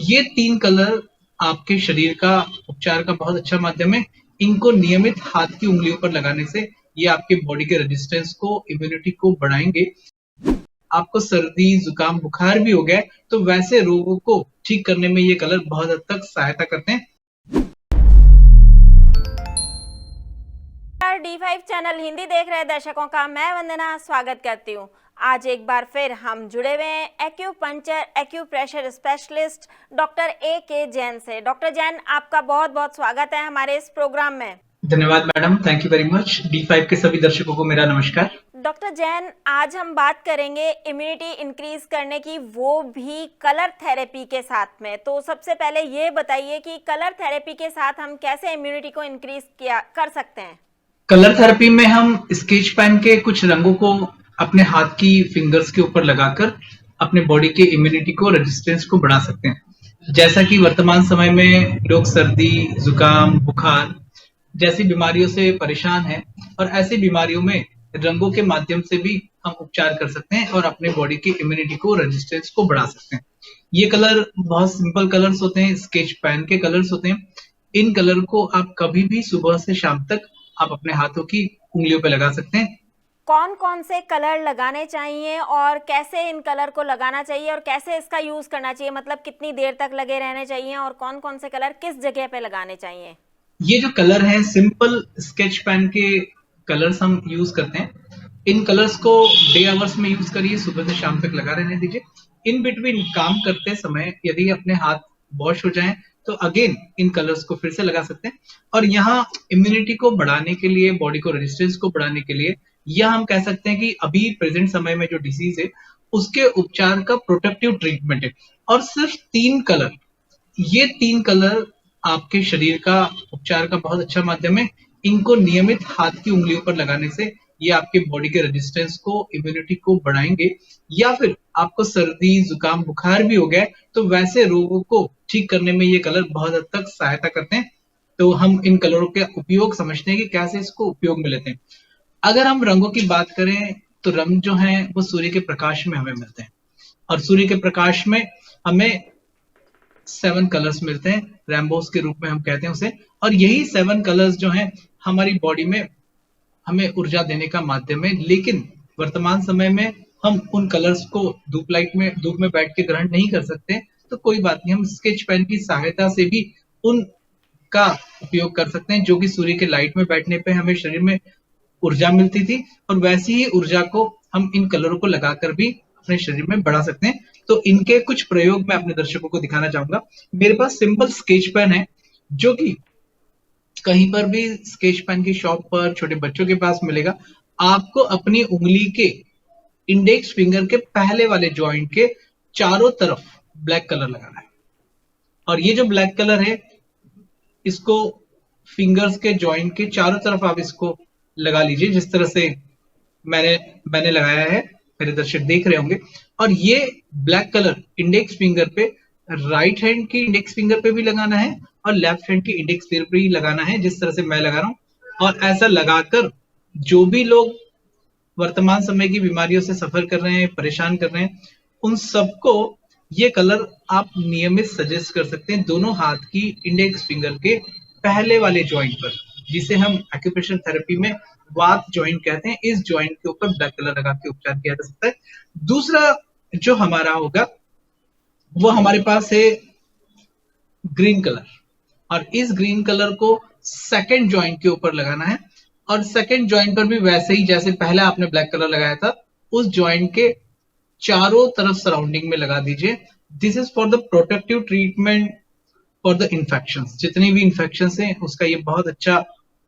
ये 3 कलर आपके शरीर का उपचार का बहुत अच्छा माध्यम है। इनको नियमित हाथ की उंगलियों पर लगाने से ये आपके बॉडी के रेजिस्टेंस को, इम्यूनिटी को बढ़ाएंगे। आपको सर्दी, जुकाम, बुखार भी हो गया है तो वैसे रोगों को ठीक करने में ये कलर बहुत हद तक सहायता करते हैं। D5 चैनल हिंदी देख रहे दर्शकों का मैं वंदना स्वागत करती हूँ। आज एक बार फिर हम जुड़े हुए हैं acupuncture acupressure specialist doctor A.K. Jain से। डॉक्टर जैन, आपका बहुत बहुत स्वागत है हमारे इस प्रोग्राम में। धन्यवाद madam, thank you very much. D5 के सभी दर्शकों को मेरा नमस्कार। डॉक्टर जैन, आज हम बात करेंगे इम्यूनिटी इंक्रीज करने की, वो भी कलर थेरेपी के साथ में। तो सबसे पहले ये बताइए कि कलर थेरेपी के साथ हम कैसे इम्यूनिटी को इंक्रीज कर सकते हैं। कलर थेरेपी में हम स्केच पेन के कुछ रंगों को अपने हाथ की फिंगर्स के ऊपर लगाकर अपने बॉडी के इम्यूनिटी को, रेजिस्टेंस को बढ़ा सकते हैं। जैसा कि वर्तमान समय में लोग सर्दी, जुकाम, बुखार जैसी बीमारियों से परेशान हैं और ऐसी बीमारियों में रंगों के माध्यम से भी हम उपचार कर सकते हैं और अपने बॉडी की इम्यूनिटी को, रेजिस्टेंस को बढ़ा सकते हैं। ये कलर बहुत सिंपल कलर्स होते हैं, स्केच पेन के कलर्स होते हैं। इन कलर को आप कभी भी सुबह से शाम तक आप अपने हाथों की उंगलियों पे लगा सकते हैं। कौन कौन से कलर लगाने चाहिए और कैसे इन कलर को लगाना चाहिए और कैसे इसका यूज करना चाहिए, मतलब कितनी देर तक लगे रहने चाहिए और कौन कौन से कलर किस जगह पे लगाने चाहिए? ये जो कलर है, सिंपल स्केच पेन के कलर्स हम यूज करते हैं। इन कलर्स को डे आवर्स में यूज करिए, सुबह से शाम तक लगा रहने दीजिए। इन बिटवीन काम करते समय यदि अपने हाथ वॉश हो जाएं तो अगेन इन कलर्स को फिर से लगा सकते हैं। और यहाँ इम्यूनिटी को बढ़ाने के लिए, बॉडी को रेजिस्टेंस को बढ़ाने के लिए, यह हम कह सकते हैं कि अभी प्रेजेंट समय में जो डिसीज है उसके उपचार का प्रोटेक्टिव ट्रीटमेंट है। और सिर्फ 3 कलर, ये 3 कलर आपके शरीर का उपचार का बहुत अच्छा माध्यम है। इनको नियमित हाथ की उंगलियों पर लगाने से ये आपके बॉडी के रेजिस्टेंस को, इम्यूनिटी को बढ़ाएंगे। या फिर आपको सर्दी, जुकाम, बुखार भी हो गया है तो वैसे रोगों को ठीक करने में ये कलर बहुत हद तक सहायता करते हैं। तो हम इन कलरों के उपयोग समझते हैं कि कैसे इसको उपयोग में लेते हैं। अगर हम रंगों की बात करें तो रंग जो है वो सूर्य के प्रकाश में हमें मिलते हैं और सूर्य के प्रकाश में हमें 7 कलर्स मिलते हैं, रेनबोस के रूप में हम कहते हैं उसे। और यही 7 कलर्स जो हैं हमारी बॉडी में हमें ऊर्जा देने का माध्यम है। लेकिन वर्तमान समय में हम उन कलर्स को धूप में बैठ के ग्रहण नहीं कर सकते, तो कोई बात नहीं, हम स्केच पेन की सहायता से भी उनका उपयोग कर सकते हैं, जो कि सूर्य के लाइट में बैठने पे हमें शरीर में ऊर्जा मिलती थी। और वैसी ही ऊर्जा को हम इन कलरों को लगाकर भी अपने शरीर में बढ़ा सकते हैं। तो इनके कुछ प्रयोग मैं अपने दर्शकों को दिखाना चाहूंगा। मेरे पास सिंपल स्केच पेन है, जो कि कहीं पर भी स्केच पेन की शॉप पर, छोटे बच्चों के पास मिलेगा। आपको अपनी उंगली के इंडेक्स फिंगर के पहले वाले जॉइंट के चारों तरफ ब्लैक कलर लगाना है। और ये जो ब्लैक कलर है, इसको फिंगर्स के जॉइंट के चारों तरफ आप इसको लगा लीजिए, जिस तरह से मैंने मैंने लगाया है, मेरे दर्शक देख रहे होंगे। और ये ब्लैक कलर इंडेक्स फिंगर पे, राइट हैंड की इंडेक्स फिंगर पे भी लगाना है और लेफ्ट हैंड की इंडेक्स फिंगर पे भी लगाना है, जिस तरह से मैं लगा रहा हूं। और ऐसा लगाकर जो भी लोग वर्तमान समय की बीमारियों से सफर कर रहे हैं, परेशान कर रहे हैं, उन सबको ये कलर आप नियमित सजेस्ट कर सकते हैं दोनों हाथ की इंडेक्स फिंगर के पहले वाले जॉइंट पर, जिसे हम एक्यूप्रेशर थेरेपी में वात जॉइंट कहते हैं। इस जॉइंट के ऊपर ब्लैक कलर लगा के उपचार किया जा सकता है। दूसरा जो हमारा होगा वो हमारे पास है ग्रीन कलर। और इस ग्रीन कलर को सेकंड जॉइंट के ऊपर लगाना है और सेकंड जॉइंट पर भी वैसे ही जैसे पहले आपने ब्लैक कलर लगाया था, उस जॉइंट के चारों तरफ सराउंडिंग में लगा दीजिए। This is for the protective treatment for the infection. जितनी भी इन्फेक्शन हैं उसका ये बहुत अच्छा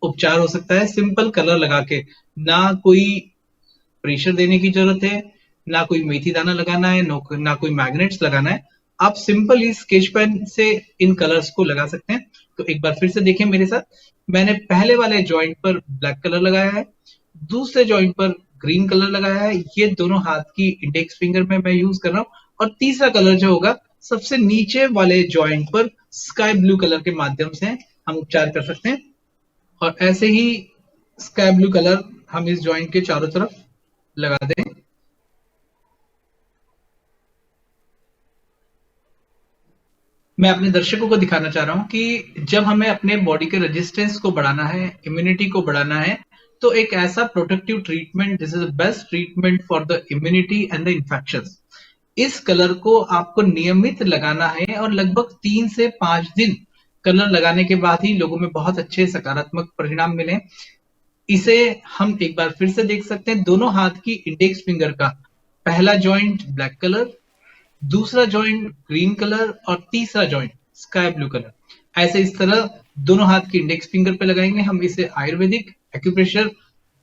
उपचार हो सकता है, सिंपल कलर लगा के। ना कोई प्रेशर देने की जरूरत है, ना कोई मेथी दाना लगाना है, ना कोई मैग्नेट्स लगाना है। आप सिंपल ही स्केच पेन से इन कलर्स को लगा सकते हैं। तो एक बार फिर से देखें मेरे साथ, मैंने पहले वाले जॉइंट पर ब्लैक कलर लगाया है, दूसरे जॉइंट पर ग्रीन कलर लगाया है, ये दोनों हाथ की इंडेक्स फिंगर में मैं यूज कर रहा हूँ। और तीसरा कलर जो होगा सबसे नीचे वाले जॉइंट पर स्काई ब्लू कलर के माध्यम से हम उपचार कर सकते हैं। और ऐसे ही स्काई ब्लू कलर हम इस जॉइंट के चारों तरफ लगा दें। मैं अपने दर्शकों को दिखाना चाह रहा हूं कि जब हमें अपने बॉडी के रेजिस्टेंस को बढ़ाना है, इम्यूनिटी को बढ़ाना है, तो एक ऐसा protective treatment, this is the best treatment for the immunity and the infections. इस कलर को आपको नियमित लगाना है और लगभग 3 से 5 दिन कलर लगाने के बाद ही लोगों में बहुत अच्छे सकारात्मक परिणाम मिले। इसे हम एक बार फिर से देख सकते हैं। दोनों हाथ की इंडेक्स फिंगर का पहला जॉइंट ब्लैक कलर, दूसरा जॉइंट ग्रीन कलर और तीसरा जॉइंट स्काई ब्लू कलर। ऐसे इस तरह दोनों हाथ की इंडेक्स फिंगर पे लगाएंगे। हम इसे आयुर्वेदिक एक्यूप्रेशर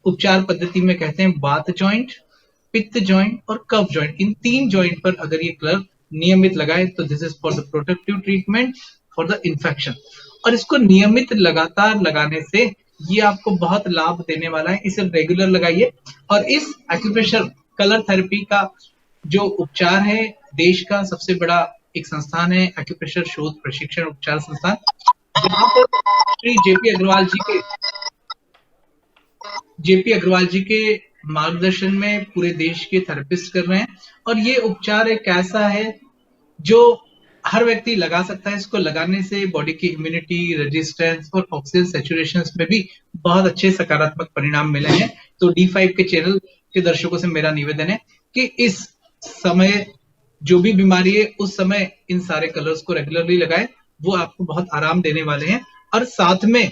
उपचार पद्धति में कहते हैं वात जॉइंट, पित्त जॉइंट और कफ जॉइंट। इन 3 जॉइंट पर अगर ये कलर नियमित लगाए तो this is for the protective treatment for the infection. और इसको नियमित लगातार लगाने से ये आपको बहुत लाभ देने वाला है। इसे रेगुलर लगाइए। और इस एक्यूप्रेशर कलर थेरेपी का जो उपचार है, देश का सबसे बड़ा एक संस्थान है एक्यूप्रेशर शोध प्रशिक्षण उपचार संस्थान, जहां पर श्री जेपी अग्रवाल जी के मार्गदर्शन में पूरे देश के थेरेपिस्ट कर रहे हैं। और ये उपचार एक ऐसा है जो हर व्यक्ति लगा सकता है। इसको लगाने से बॉडी की इम्यूनिटी, रेजिस्टेंस और ऑक्सीजन सैचुरेशन में भी बहुत अच्छे सकारात्मक परिणाम मिले हैं। तो D5 के चैनल के दर्शकों से मेरा निवेदन है कि इस समय जो भी बीमारी है उस समय इन सारे कलर्स को रेगुलरली लगाएं, वो आपको बहुत आराम देने वाले हैं। और साथ में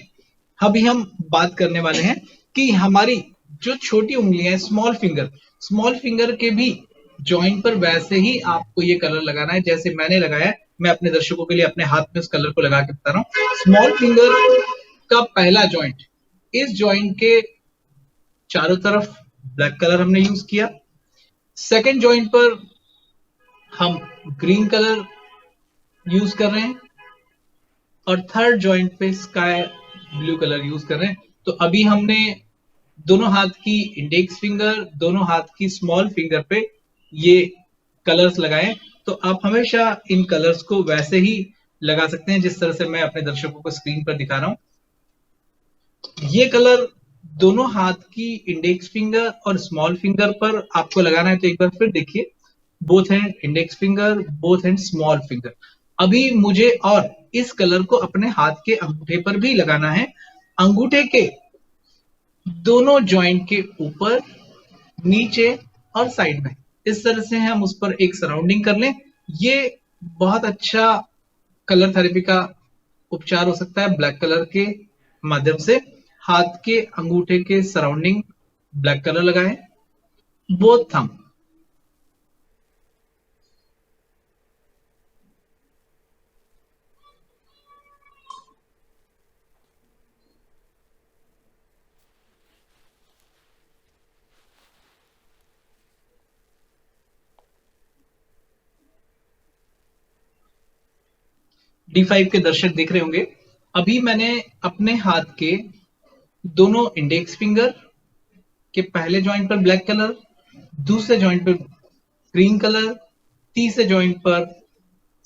अभी हम बात करने वाले हैं कि हमारी जो छोटी उंगलियां, स्मॉल फिंगर के भी जॉइंट पर वैसे ही आपको ये कलर लगाना है जैसे मैंने लगाया। मैं अपने दर्शकों के लिए अपने हाथ में उस कलर को लगा के बता रहा हूँ। स्मॉल फिंगर का पहला जॉइंट, इस जॉइंट के चारों तरफ ब्लैक कलर हमने यूज किया। सेकेंड जॉइंट पर हम ग्रीन कलर यूज कर रहे हैं और थर्ड जॉइंट पे स्काई ब्लू कलर यूज कर रहे हैं। तो अभी हमने दोनों हाथ की इंडेक्स फिंगर, दोनों हाथ की स्मॉल फिंगर पे ये कलर्स लगाए। तो आप हमेशा इन कलर्स को वैसे ही लगा सकते हैं जिस तरह से मैं अपने दर्शकों को स्क्रीन पर दिखा रहा हूं। ये कलर दोनों हाथ की इंडेक्स फिंगर और स्मॉल फिंगर पर आपको लगाना है। तो एक बार फिर देखिए, both hand index finger, both hand small finger. अभी मुझे और इस कलर को अपने हाथ के अंगूठे पर भी लगाना है। अंगूठे के दोनों जॉइंट के ऊपर, नीचे और साइड में इस तरह से हम उस पर एक सराउंडिंग कर लें। ये बहुत अच्छा कलर थेरेपी का उपचार हो सकता है। ब्लैक कलर के माध्यम से हाथ के अंगूठे के सराउंडिंग ब्लैक कलर लगाएं, बोथ थंब। D5 के दर्शक देख रहे होंगे, अभी मैंने अपने हाथ के दोनों इंडेक्स फिंगर के पहले जॉइंट पर ब्लैक कलर, दूसरे जॉइंट पर ग्रीन कलर, तीसरे जॉइंट पर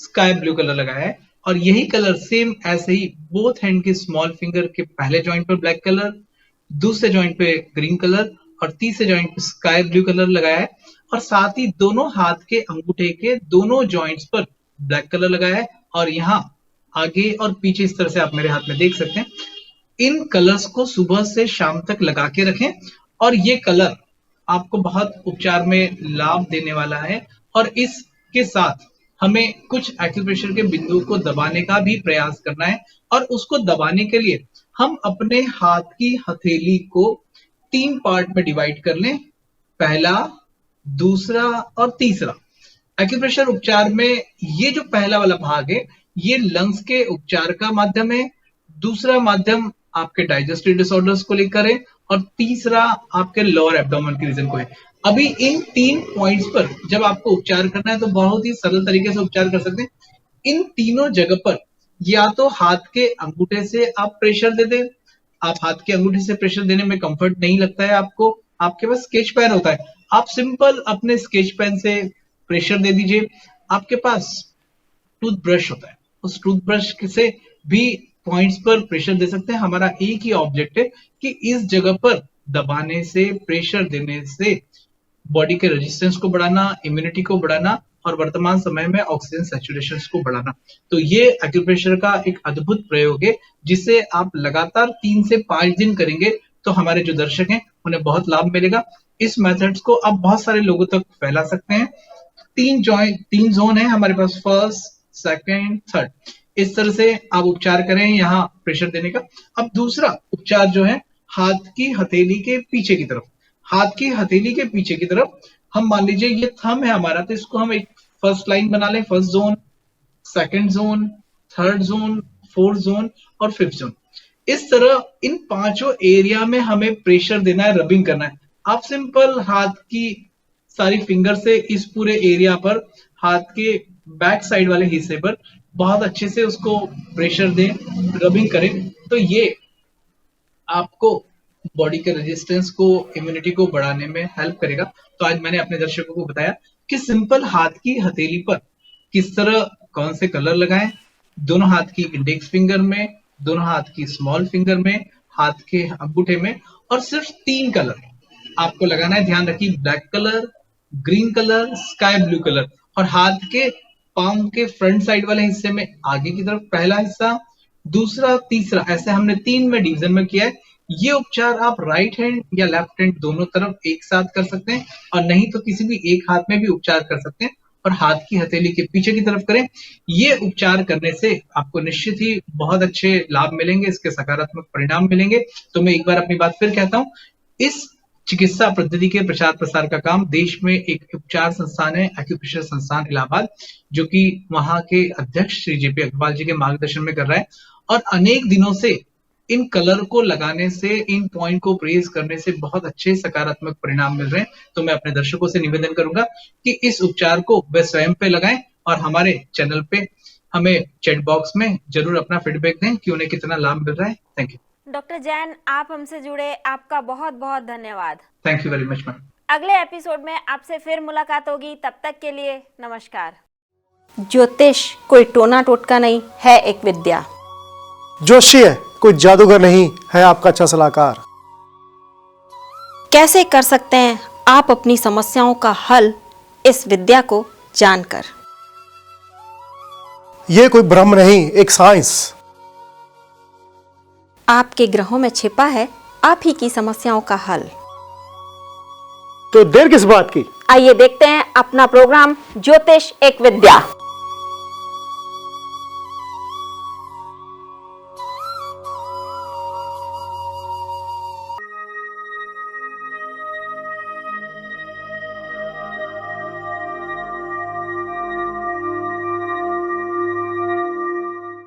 स्काई ब्लू कलर लगाया है। और यही कलर सेम ऐसे ही बोथ हैंड के स्मॉल फिंगर के पहले जॉइंट पर ब्लैक कलर, दूसरे जॉइंट पे ग्रीन कलर और तीसरे जॉइंट पे स्काई ब्लू कलर लगाया है। और साथ ही दोनों हाथ के अंगूठे के दोनों जॉइंट्स पर ब्लैक कलर लगाया है। और यहाँ आगे और पीछे इस तरह से आप मेरे हाथ में देख सकते हैं। इन कलर्स को सुबह से शाम तक लगा के रखें और ये कलर आपको बहुत उपचार में लाभ देने वाला है। और इसके साथ हमें कुछ एक्यूप्रेशर के बिंदुओं को दबाने का भी प्रयास करना है। और उसको दबाने के लिए हम अपने हाथ की हथेली को 3 पार्ट में डिवाइड कर लें, पहला, दूसरा और तीसरा। एक्यूप्रेशर उपचार में ये जो पहला वाला भाग है ये लंग्स के उपचार का माध्यम है, दूसरा माध्यम आपके डाइजेस्टिव डिसऑर्डर्स को लेकर है और तीसरा आपके लोअर एब्डोमेन के रीजन को है। अभी इन 3 पॉइंट्स पर जब आपको उपचार करना है तो बहुत ही सरल तरीके से उपचार कर सकते हैं। इन तीनों जगह पर या तो हाथ के अंगूठे से आप प्रेशर दे दें। आप हाथ के अंगूठे से प्रेशर देने में कंफर्ट नहीं लगता है आपको, आपके पास स्केच पेन होता है, आप सिंपल अपने स्केच पेन से प्रेशर दे दीजिए। आपके पास टूथब्रश होता है, उस टूथब्रश से भी पॉइंट्स पर प्रेशर दे सकते हैं। हमारा एक ही ऑब्जेक्ट है कि इस जगह पर दबाने से, प्रेशर देने से बॉडी के रेजिस्टेंस को बढ़ाना, इम्यूनिटी को बढ़ाना और वर्तमान समय में ऑक्सीजन सैचुरेशन को बढ़ाना। तो ये एक्यूप्रेशर का एक अद्भुत प्रयोग है, जिसे आप लगातार 3 से 5 दिन करेंगे तो हमारे जो दर्शक हैं उन्हें बहुत लाभ मिलेगा। इस मेथड्स को आप बहुत सारे लोगों तक फैला सकते हैं। 3 जोन है हमारे पास, फर्स्ट, सेकंड, थर्ड। इस तरह से आप उपचार करें यहाँ प्रेशर देने का। अब दूसरा उपचार जो है हाथ की हथेली के पीछे की तरफ, हाथ की हथेली के पीछे की तरफ हम मान लीजिए ये थंब है हमारा, तो इसको हम एक फर्स्ट लाइन बना लें, first zone, second zone, third zone, fourth zone और फिफ्थ जोन। इस तरह इन 5 एरिया में हमें प्रेशर देना है, रबिंग करना है। आप सिंपल हाथ की सारी फिंगर से इस पूरे एरिया पर, हाथ के बैक साइड वाले हिस्से पर बहुत अच्छे से उसको प्रेशर दें, रबिंग करें, तो ये आपको बॉडी के रेजिस्टेंस को, इम्यूनिटी को बढ़ाने में हेल्प करेगा। तो आज मैंने अपने दर्शकों को बताया कि सिंपल हाथ की हथेली पर किस तरह कौन से कलर लगाएं, दोनों हाथ की इंडेक्स फिंगर में, दोनों हाथ की स्मॉल फिंगर में, हाथ के अंगूठे में, और सिर्फ 3 कलर आपको लगाना है। ध्यान रखिए, black colour, green colour, sky blue colour. और हाथ के पाम के फ्रंट साइड वाले हिस्से में आगे की तरफ पहला हिस्सा, दूसरा, तीसरा, ऐसे हमने 3 में डिवीजन में किया है। ये उपचार आप राइट हैंड या लेफ्ट हैंड दोनों तरफ एक साथ कर सकते हैं, और नहीं तो किसी भी एक हाथ में भी उपचार कर सकते हैं, और हाथ की हथेली के पीछे की तरफ करें। ये उपचार करने से आपको निश्चित ही बहुत अच्छे लाभ मिलेंगे, इसके सकारात्मक परिणाम मिलेंगे। तो मैं एक बार अपनी बात फिर कहता हूं, इस चिकित्सा पद्धति के प्रचार प्रसार का काम देश में एक उपचार संस्थान है, एक्यूप्रेशर संस्थान इलाहाबाद, जो कि वहां के अध्यक्ष श्री जेपी अग्रवाल जी के मार्गदर्शन में कर रहा है। और अनेक दिनों से इन कलर को लगाने से, इन पॉइंट को प्रेस करने से बहुत अच्छे सकारात्मक परिणाम मिल रहे हैं। तो मैं अपने दर्शकों से निवेदन करूंगा कि इस उपचार को वे स्वयं पे लगाएं, और हमारे चैनल पे हमें चैट बॉक्स में जरूर अपना फीडबैक दें कि उन्हें कितना लाभ मिल रहा है। थैंक यू डॉक्टर जैन, आप हमसे जुड़े, आपका बहुत बहुत धन्यवाद। Thank you very much ma'am. अगले एपिसोड में आपसे फिर मुलाकात होगी, तब तक के लिए नमस्कार। ज्योतिष कोई टोना टोटका नहीं है, एक विद्या। जोशी है कोई जादूगर नहीं है, आपका अच्छा सलाहकार। कैसे कर सकते हैं आप अपनी समस्याओं का हल इस विद्या को जानकर? ये कोई ब्रह्म नहीं, एक साइंस। आपके ग्रहों में छिपा है आप ही की समस्याओं का हल। तो देर किस बात की? आइए देखते हैं अपना प्रोग्राम ज्योतिष एक विद्या।